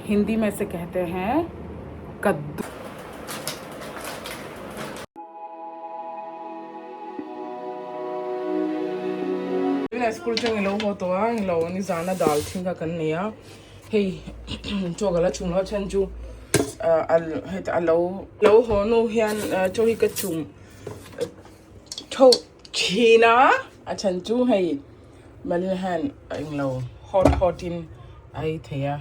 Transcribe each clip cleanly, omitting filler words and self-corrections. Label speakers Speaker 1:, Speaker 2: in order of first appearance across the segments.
Speaker 1: हिंदी में से कहते हैं कद्दू। स्कूल चंग लो हो तो लो नि जाना दाल थिंगा कन्निया हे चोगला चुंगला चंजू अल हे लो हो नो हियन चोही कचुम थो चीना अचंजू हे मलहन लो hot in ai thea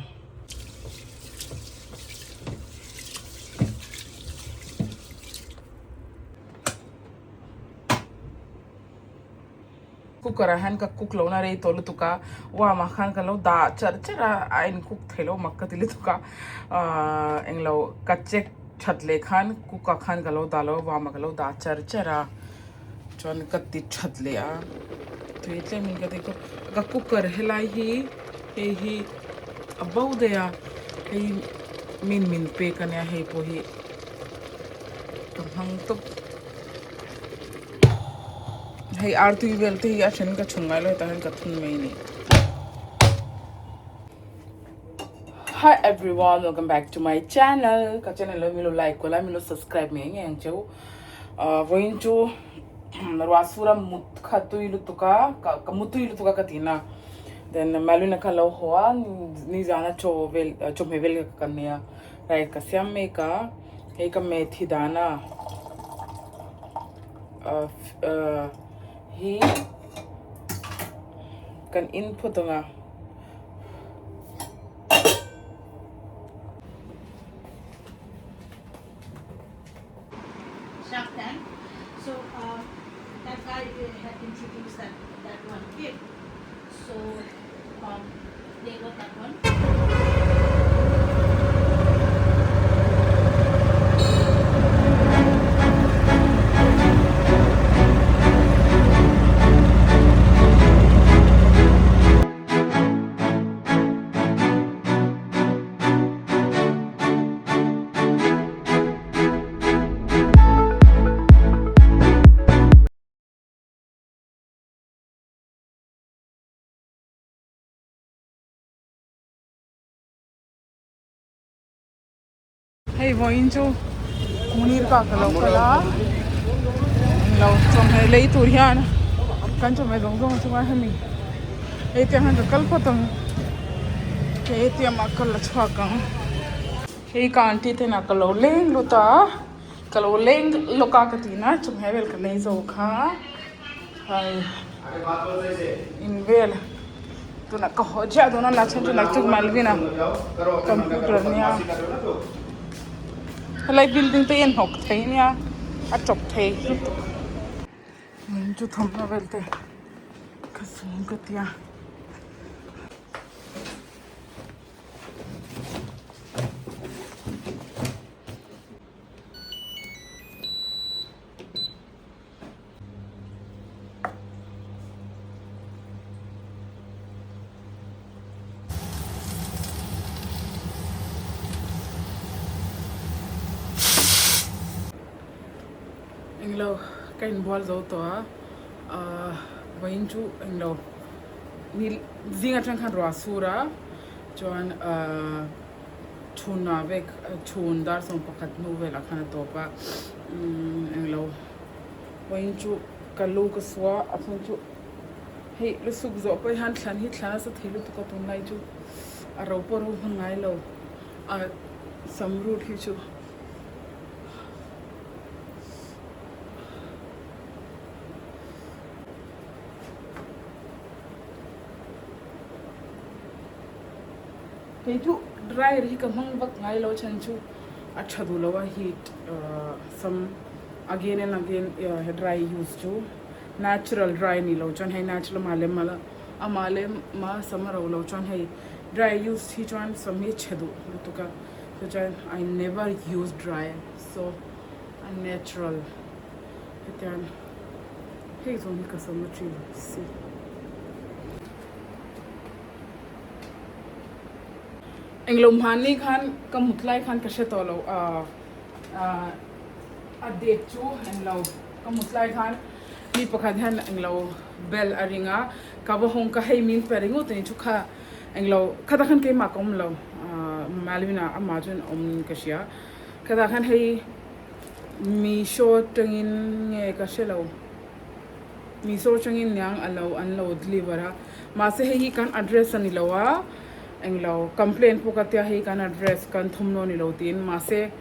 Speaker 1: cooker han ka cook lo na re to lu tuka wa ma khan ka lo da char chara ain cook thelo makka tili tuka englo kachek chatle khan cook khan ka lo da lo wa ma ka lo da char chara chon katti chatle a to itle min ka dekho ka cooker helai hi abau de ya hi min pe kanya hi po hi to hang to hey artu welte hi achen ka chungai lo tahan ka thun mai ni. Hi everyone, welcome back to my channel. Ka channel lo milo like ko la milo subscribe me nge ang chau voin chu narwasura mut khatu ilu tuka ka mutu ilu tuka katina then maluna ka lo hoa ni jana cho mevel ka kanya rai ka syam me ka hey ka methi dana he kan input nga
Speaker 2: Shark Tank. So that guy had introduced that one kid. So they got that one.
Speaker 1: hey voin chu munir ka lo kala lo chom he lei tur hian kan chom me dong chu ma hemi hey te han kal patang ke te ma kal la chwa ka hey ka anti te na kalo leng lu ta kalo leng lo ka ka ti na chom he vel ka nei zo kha hai in vel tu na ka ho ja do na na chen tu na chuk malvina computer nia like building te en hok thei nia a chok thei min chu thom na velte kasum katia englo kain bol zo to voin chu englo ni zinga tang khan ro sura chuan chuna vek chun dar som pakhat nu vela khana to pa englo voin chu kalu ka swa apun chu hey lu suk zo pa han thlan hi thla sa thelu to ka ton nai chu a ro por hu ngai lo a samrut hi chu Itu dry ri ka mang bak ngai lo chan chu achadu lo heat some again and again dry use chu natural dry ni lo chan hai natural malem mala amale ma samar lo chan hai dry use hi chan some hi chadu to ka so chan I never use dry so unnatural then hey zo ni ka so much see Englo mhani khan ka mutlai khan ka shetolo a date chu englo ka mutlai khan ni pakhat han englo bell aringa ka ba hong ka hei min peringo te chu kha englo khata khan ke ma kom lo Malvina Amazon Kashia Kadakan Hey Mizo Tangin Kashelo Mizo Tangin Yang allow unload deliver Mase he can address Anilawa and low complaint Pokatia he can address can Tumno Nilotin Mase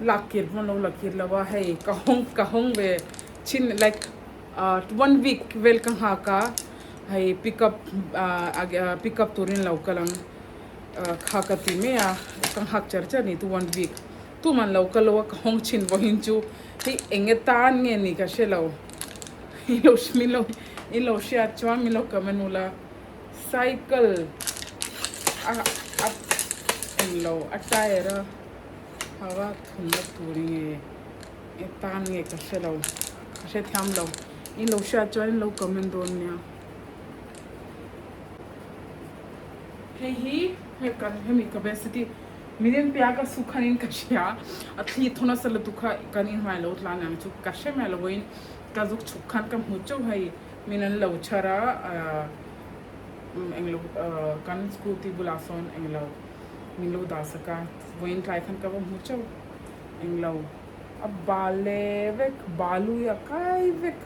Speaker 1: Lakir Mono Lakir Lava Hey Kahong be chin like 1 week welcome haka Hey pick up turin laukalang hakati me kang hak charcha ni tu 1 week tu man laukalawa kahong chin bohin chu hi engetan nge ni ka shelo ilo shia chwa milo kamenula cycle up ilo atayera hawa thunna turing etan nge ka shelo she tham lo ilo shia chwa ilo kamen don nya he kan hemi capacity million pya ka sukhanin kashya athli thona sal dukha kanin mai lo tlan am chu kashe me loin ka juk chukhan kam hu chu hai minan lo chara englo kan scooty bulason englo milo dasaka voin try khan ka hu chu englo ab balevek balu ya kai vek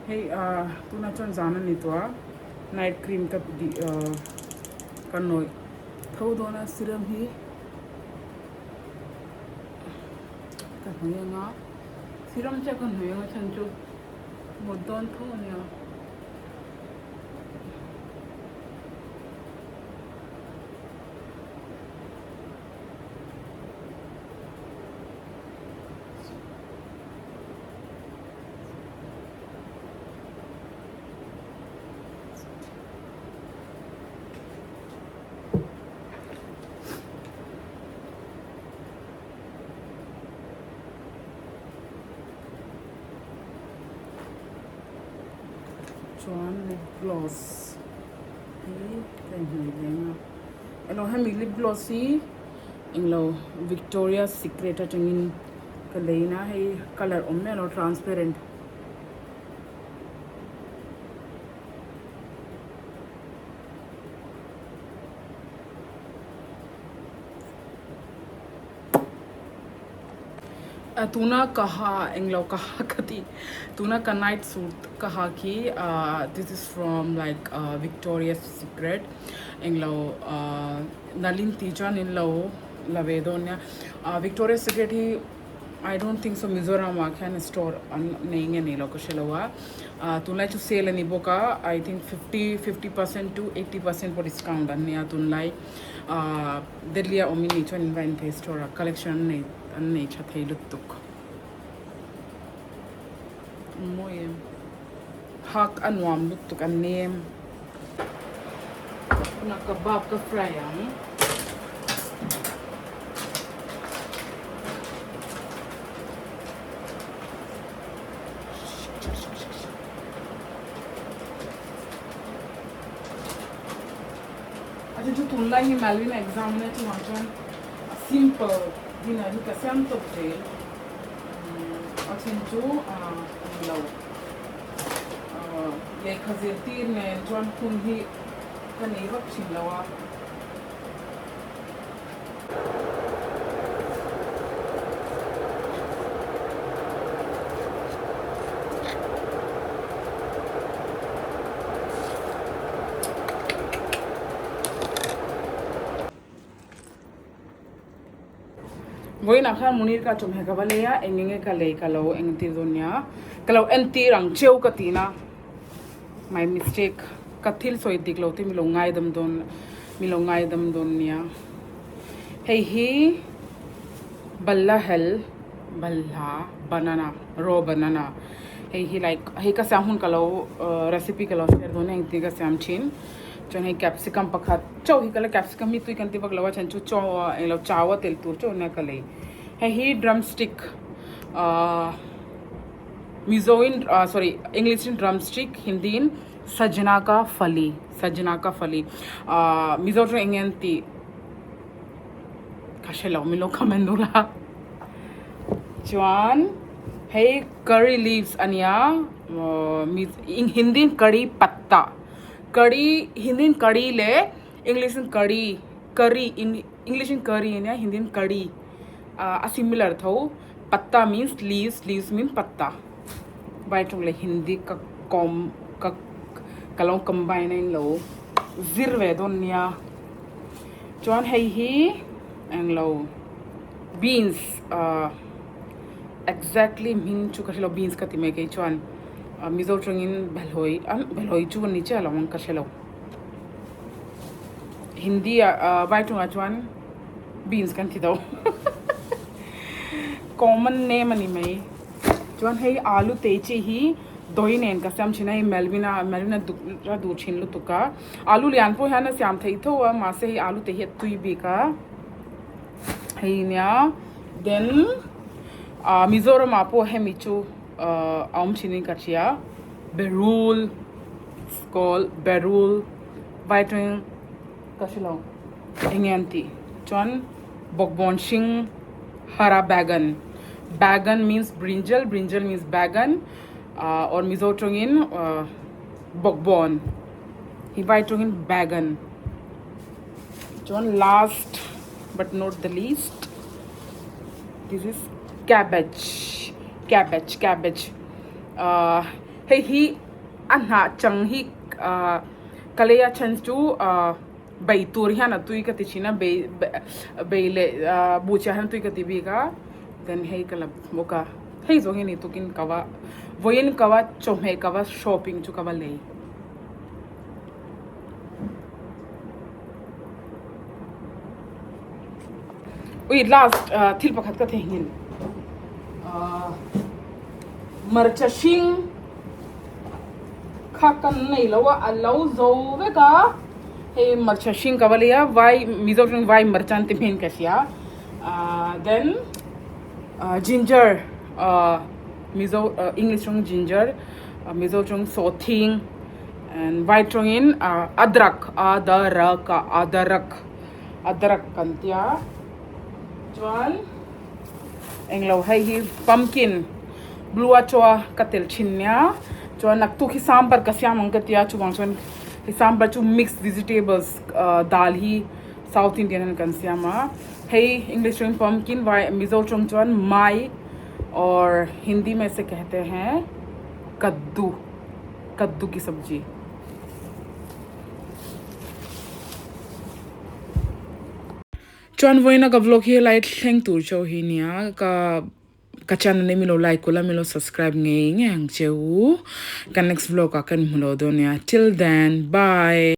Speaker 1: hey tuna chon jana ni to night cream ka kanoi thau dona serum hi ka hoyanga serum cha kan hoyanga chanchu modon thau nya Chuan lip gloss hi kan hoyanga elo hemi lip gloss hi englo Victoria's Secret atangin kaleina hi color omme lo transparent tuna kaha englo kaha kati tuna ka night suit kaha ki this is from like Victoria's Secret englo nalin tijan in lo lavedonia Victoria's Secret hi I don't think so Mizoram can store naing ani lo kashelawa tunlai chu sale ani boka I think 50% to 80% for discount ani tunlai delia omini chon invent store collection nei anne chathai lutuk moyem hak anwam lutuk annem na kebab ke fry yang aja tu tunlai hi Malvin exam ne tu macam simple dina ni kasam to te achin chu lo le khazir tir ne jon kun hi kanei wak chin lawa Voy na khan munir ka chum heka baleya engenge ka lei ka lo engti dunya ka lo enti rang cheu ka tina my mistake ka thil soi dik lo ti mi lo ngai dam don nia hey hi balla hel balla banana raw banana hey hi like hey ka sam hun ka lo recipe ka lo share don engti ka sam chin chon hey capsicum pakhat chau hi kala capsicum mi tu kan ti bak lawa chan chu chaw lo chawa tel tur chu na ka lei hey hi drumstick Mizoin sorry English in drumstick Hindi in sajna ka fali Mizoram engenti kashelo milo kamendula chuan hey curry leaves ania in Hindi curry patta curry Hindi curry le English in curry curry in English in curry in Hindi in curry a similar tho patta means leaves means patta by chung le Hindi ka kom ka kalong combine in lo zirve don nia chuan hei hi ang lo beans exactly min chu ka lo beans ka ti me ke chuan mizo chung in belhoi chu ni cha lo ka shelo Hindi by chung a chuan beans kan ti do common name ani mai chuan hei alu te chi hi doi nen ka sam china melvina ra du chin lu tuka alu lian po hana syam thei tho ma se alu te hi tui bi ka hei nya then Mizoram apo hemi chu aum chini ka chia berul skol berul vitamin kashilo enganti chuan bogbon shing hara bagan means brinjal means bagan or mizo tungin bogbon hi vai tungin bagan chuan last but not the least this is cabbage hey hi anha chang hi kalaya chan chu bai tur hian atui ka ti china bei le bucha han tui ka ti bi ka then hey kala moka hey zo ni tukin kawa voin kawa chomhe kawa shopping chu kawa le ui last thil pakhat ka thengin marcha shing khakan nei lawa allo zo ve ka hey marcha shing kawalia vai mizo chung vai marchan te men kasia then ginger mizo English chung ginger mizo chung sothing and white chung in adrak kantia chuan englo hai hi pumpkin blue chwa katel chinnya chuan naktu ki sambar ka syam angkatia chuwang chuan hi sambar chu mixed vegetables dal hi South Indian kan syama hey English में pumpkin Mizo चुन माई और हिंदी में से कहते हैं कद्दू की सब्जी चुन वो ना का vlog ही लाइट थैंक तू चो ही निया का channel ने मिलो like कोला मिलो subscribe ngeng cheu का next vlog का kan मिलो दोनिया till then bye